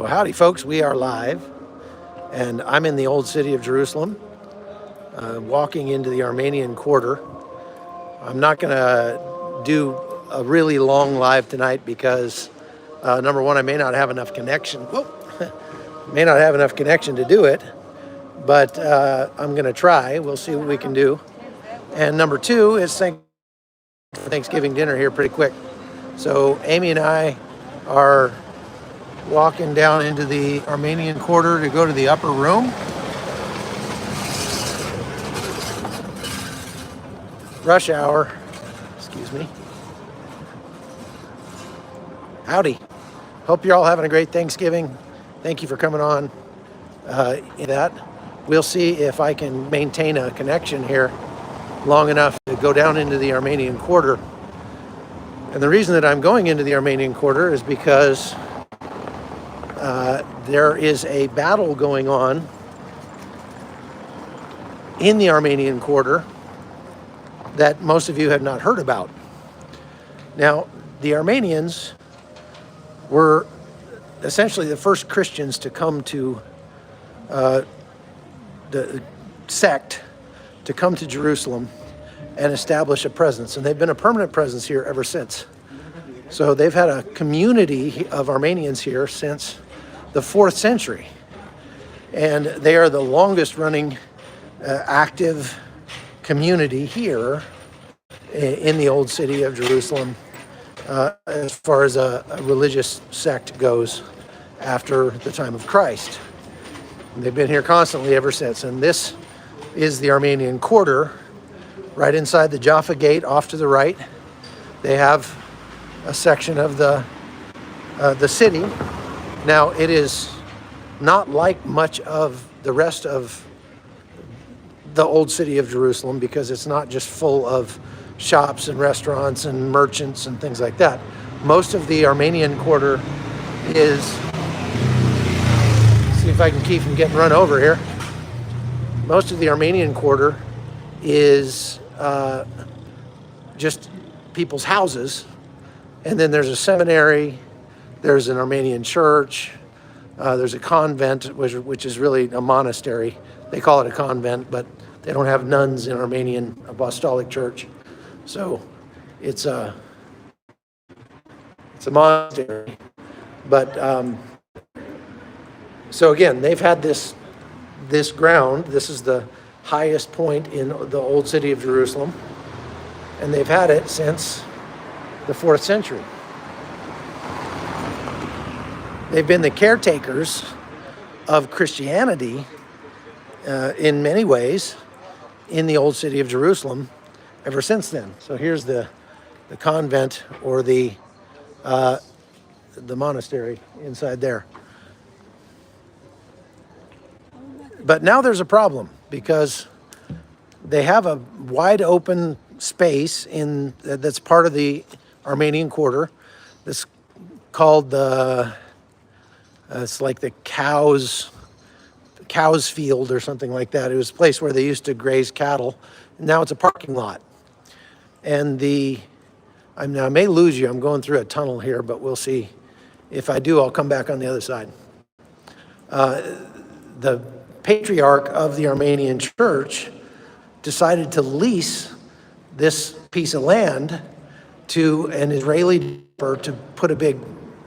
Well, howdy, folks. We are live, and I'm in the old city of Jerusalem, walking into the Armenian Quarter. I'm not going to do a really long live tonight because, number one, I may not have enough connection. May not have enough connection to do it, but I'm going to try. We'll see what we can do. And number two is Thanksgiving dinner here pretty quick. So Amy and I are walking down into the Armenian Quarter to go to the upper room. Rush hour, excuse me. Howdy. Hope you're all having a great Thanksgiving. Thank you for coming on. We'll see if I can maintain a connection here long enough to go down into the Armenian Quarter. And the reason that I'm going into the Armenian Quarter is because there is a battle going on in the Armenian Quarter that most of you have not heard about. Now, the Armenians were essentially the first Christians to come to the sect to come to Jerusalem and establish a presence. And they've been a permanent presence here ever since. So they've had a community of Armenians here since the 4th century. And they are the longest running active community here in the old city of Jerusalem as far as a religious sect goes after the time of Christ. And they've been here constantly ever since. And this is the Armenian Quarter, right inside the Jaffa Gate off to the right. They have a section of the city. Now, it is not like much of the rest of the old city of Jerusalem because it's not just full of shops and restaurants and merchants and things like that. Most of the Armenian Quarter is, see if I can keep from getting run over here. Most of the Armenian Quarter is just people's houses. And then there's a seminary, there's an Armenian church, there's a convent, which is really a monastery. They call it a convent, but they don't have nuns in Armenian Apostolic Church. So it's a monastery. But so again, they've had this ground. This is the highest point in the old city of Jerusalem. And they've had it since the 4th century. They've been the caretakers of Christianity in many ways in the old city of Jerusalem ever since then. So here's the convent or the monastery inside there. But now there's a problem because they have a wide open space that's part of the Armenian Quarter. That's called it's like the cows field or something like that. It was a place where they used to graze cattle. Now it's a parking lot. And I may lose you. I'm going through a tunnel here, but we'll see. If I do, I'll come back on the other side. The patriarch of the Armenian church decided to lease this piece of land to an Israeli developer to put a big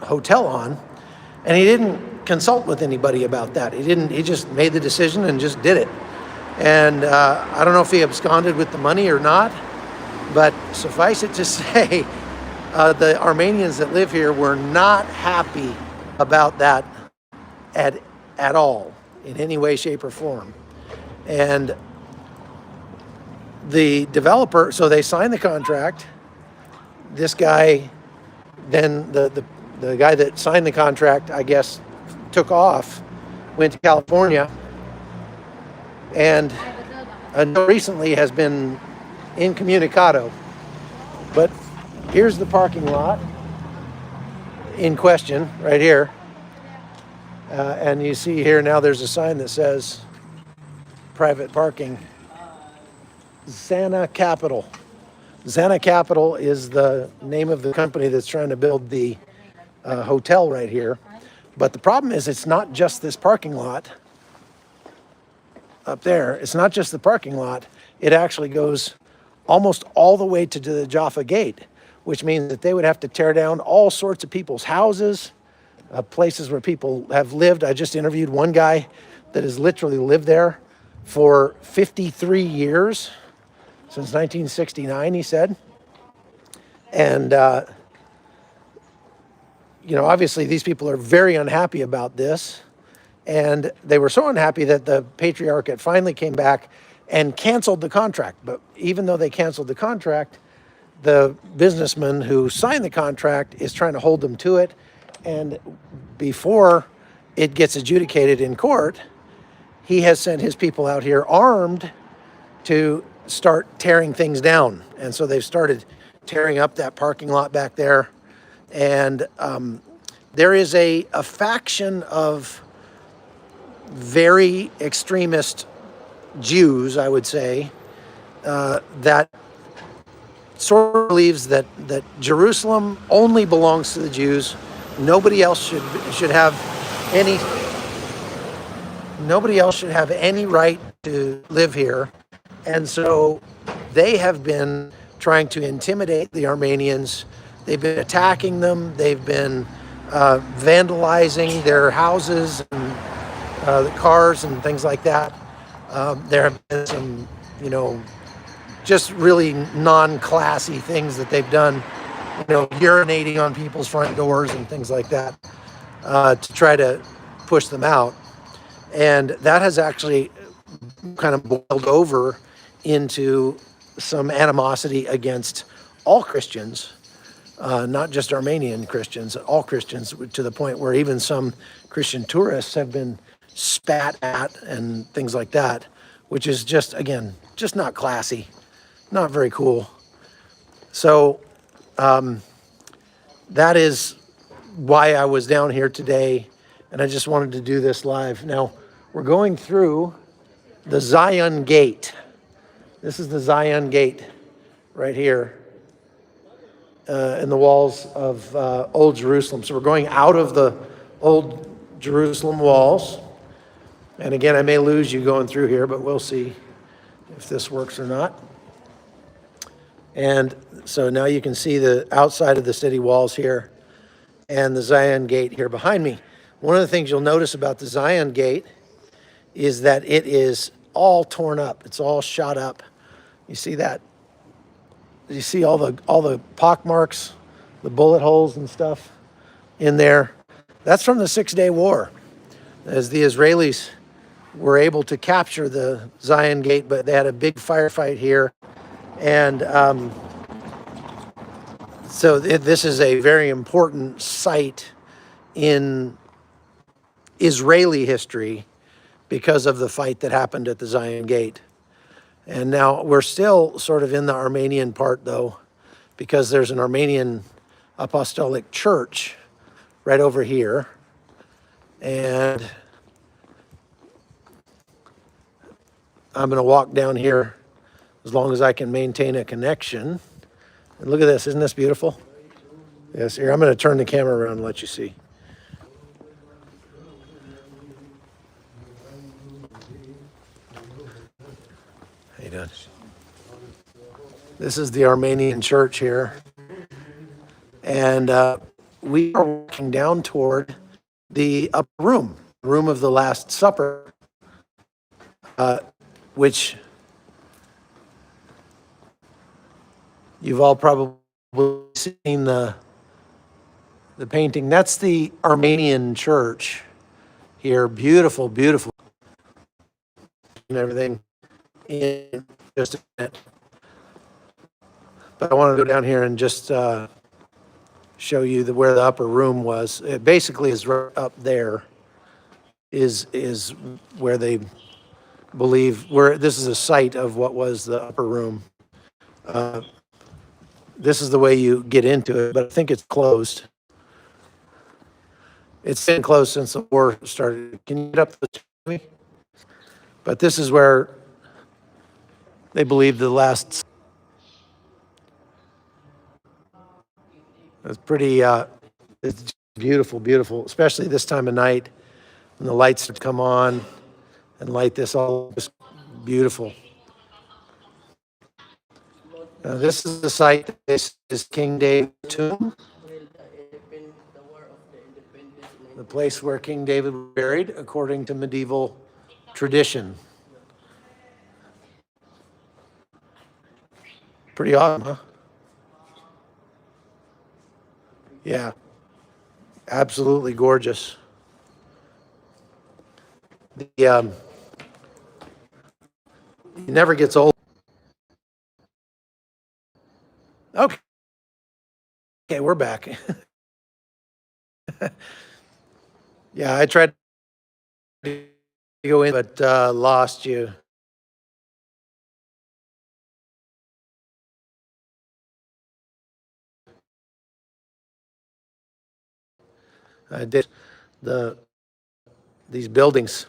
hotel on, and he didn't consult with anybody about that. He just made the decision and just did it. And I don't know if he absconded with the money or not, but suffice it to say, the Armenians that live here were not happy about that at all, in any way, shape, or form. And the developer, so they signed the contract. This guy, then the guy that signed the contract, I guess, took off, went to California, and until recently has been incommunicado. But here's the parking lot in question, right here. And you see here now there's a sign that says private parking. Zana Capital. Zana Capital is the name of the company that's trying to build the hotel right here. But the problem is it's not just this parking lot up there. It's not just the parking lot. It actually goes almost all the way to the Jaffa Gate, which means that they would have to tear down all sorts of people's houses, places where people have lived. I just interviewed one guy that has literally lived there for 53 years, since 1969, he said. And, obviously these people are very unhappy about this. And they were so unhappy that the Patriarchate finally came back and canceled the contract. But even though they canceled the contract, the businessman who signed the contract is trying to hold them to it. And before it gets adjudicated in court, he has sent his people out here armed to start tearing things down. And so they've started tearing up that parking lot back there. And there is a faction of very extremist Jews, I would say, that sort of believes that Jerusalem only belongs to the Jews. Nobody else should have any right to live here. And so they have been trying to intimidate the Armenians. They've been attacking them. They've been vandalizing their houses and the cars and things like that. There have been some, just really non-classy things that they've done, urinating on people's front doors and things like that, to try to push them out. And that has actually kind of boiled over into some animosity against all Christians, not just Armenian Christians, all Christians, to the point where even some Christian tourists have been spat at and things like that, which is just, again, just not classy, not very cool. So that is why I was down here today, and I just wanted to do this live. Now, we're going through the Zion Gate. This is the Zion Gate right here in the walls of Old Jerusalem. So we're going out of the Old Jerusalem walls. And again, I may lose you going through here, but we'll see if this works or not. And so now you can see the outside of the city walls here and the Zion Gate here behind me. One of the things you'll notice about the Zion Gate is that it is all torn up. It's all shot up. You see that? You see all the pock marks, the bullet holes and stuff in there. That's from the 6-Day War, as the Israelis were able to capture the Zion Gate, but they had a big firefight here. And so this is a very important site in Israeli history because of the fight that happened at the Zion Gate. And now we're still sort of in the Armenian part, though, because there's an Armenian Apostolic Church right over here. And I'm going to walk down here as long as I can maintain a connection. And look at this. Isn't this beautiful? Yes, here, I'm going to turn the camera around and let you see. How you doing? This is the Armenian church here. And we are walking down toward the upper room of the Last Supper, which you've all probably seen the painting. That's the Armenian church here. Beautiful, beautiful. And everything in just a minute. But I want to go down here and just show you where the upper room was. It basically is right up there is where they believe, where this is a site of what was the upper room. This is the way you get into it, but I think it's closed. It's been closed since the war started. Can you get up to me? But this is where they believe the last. It's pretty. It's Beautiful, beautiful, especially this time of night when the lights come on and light this all. Just beautiful. This is the site that this is King David's tomb, the place where King David was buried according to medieval tradition. Pretty awesome, huh? Yeah, absolutely gorgeous. The it never gets old. Okay, okay, we're back. Yeah, I tried to go in, but lost you. I did the these buildings.